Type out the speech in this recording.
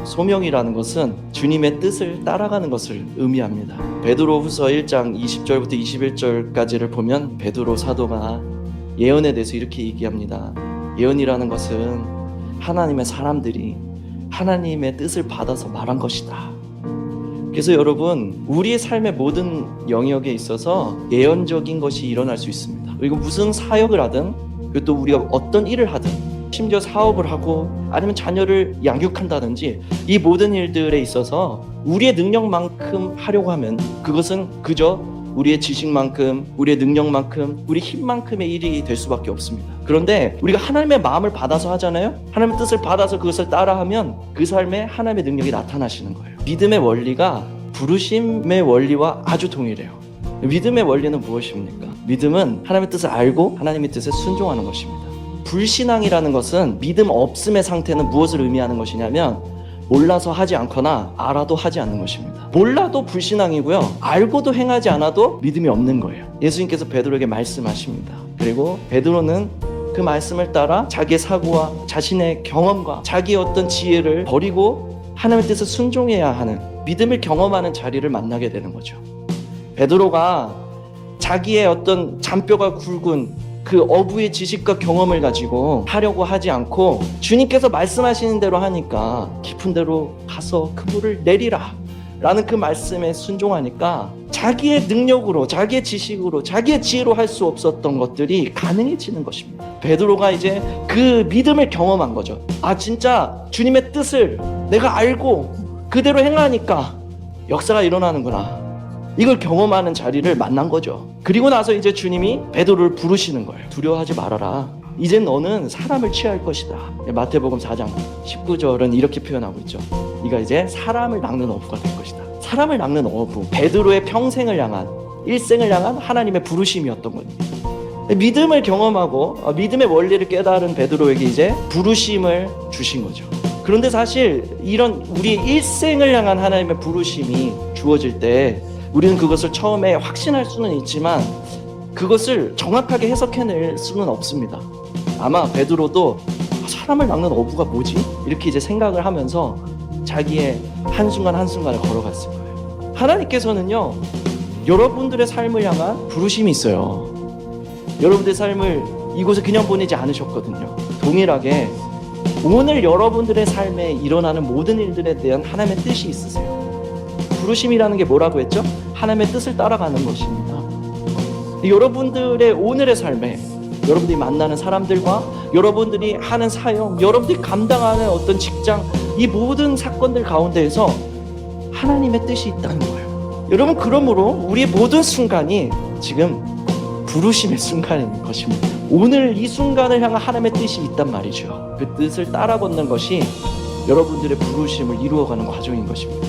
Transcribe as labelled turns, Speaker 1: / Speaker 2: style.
Speaker 1: 소명이라는 것은 주님의 뜻을 따라가는 것을 의미합니다. 베드로후서 1장 20절부터 21절까지를 보면 베드로 사도가 예언에 대해서 이렇게 얘기합니다. 예언이라는 것은 하나님의 사람들이 하나님의 뜻을 받아서 말한 것이다. 그래서 여러분, 우리의 삶의 모든 영역에 있어서 예언적인 것이 일어날 수 있습니다. 그리고 무슨 사역을 하든, 그리고 또 우리가 어떤 일을 하든, 심지어 사업을 하고 아니면 자녀를 양육한다든지, 이 모든 일들에 있어서 우리의 능력만큼 하려고 하면 그것은 그저 우리의 지식만큼, 우리의 능력만큼, 우리 힘만큼의 일이 될 수밖에 없습니다. 그런데 우리가 하나님의 마음을 받아서 하잖아요. 하나님의 뜻을 받아서 그것을 따라하면 그 삶에 하나님의 능력이 나타나시는 거예요. 믿음의 원리가 부르심의 원리와 아주 동일해요. 믿음의 원리는 무엇입니까? 믿음은 하나님의 뜻을 알고 하나님의 뜻에 순종하는 것입니다. 불신앙이라는 것은 믿음 없음의 상태는 무엇을 의미하는 것이냐면 몰라서 하지 않거나 알아도 하지 않는 것입니다. 몰라도 불신앙이고요, 알고도 행하지 않아도 믿음이 없는 거예요. 예수님께서 베드로에게 말씀하십니다. 그리고 베드로는 그 말씀을 따라 자기의 사고와 자신의 경험과 자기의 어떤 지혜를 버리고 하나님의 뜻에 순종해야 하는 믿음을 경험하는 자리를 만나게 되는 거죠. 베드로가 자기의 어떤 잔뼈가 굵은 그 어부의 지식과 경험을 가지고 하려고 하지 않고 주님께서 말씀하시는 대로 하니까 깊은 데로 가서 그물을 내리라 라는 그 말씀에 순종하니까 자기의 능력으로, 자기의 지식으로, 자기의 지혜로 할 수 없었던 것들이 가능해지는 것입니다. 베드로가 이제 그 믿음을 경험한 거죠. 아, 진짜 주님의 뜻을 내가 알고 그대로 행하니까 역사가 일어나는구나, 이걸 경험하는 자리를 만난 거죠. 그리고 나서 이제 주님이 베드로를 부르시는 거예요. 두려워하지 말아라. 이제 너는 사람을 취할 것이다. 마태복음 4장 19절은 이렇게 표현하고 있죠. 네가 이제 사람을 낚는 어부가 될 것이다. 사람을 낚는 어부, 베드로의 평생을 향한, 일생을 향한 하나님의 부르심이었던 겁니다. 믿음을 경험하고 믿음의 원리를 깨달은 베드로에게 이제 부르심을 주신 거죠. 그런데 사실 이런 우리 일생을 향한 하나님의 부르심이 주어질 때 우리는 그것을 처음에 확신할 수는 있지만 그것을 정확하게 해석해낼 수는 없습니다. 아마 베드로도 사람을 낚는 어부가 뭐지? 이렇게 이제 생각을 하면서 자기의 한순간 한순간을 걸어갔을 거예요. 하나님께서는요, 여러분들의 삶을 향한 부르심이 있어요. 여러분들의 삶을 이곳에 그냥 보내지 않으셨거든요. 동일하게 오늘 여러분들의 삶에 일어나는 모든 일들에 대한 하나님의 뜻이 있으세요. 부르심이라는 게 뭐라고 했죠? 하나님의 뜻을 따라가는 것입니다. 여러분들의 오늘의 삶에 여러분들이 만나는 사람들과 여러분들이 하는 사역, 여러분들이 감당하는 어떤 직장, 이 모든 사건들 가운데에서 하나님의 뜻이 있다는 거예요. 여러분, 그러므로 우리의 모든 순간이 지금 부르심의 순간인 것입니다. 오늘 이 순간을 향한 하나님의 뜻이 있단 말이죠. 그 뜻을 따라 걷는 것이 여러분들의 부르심을 이루어가는 과정인 것입니다.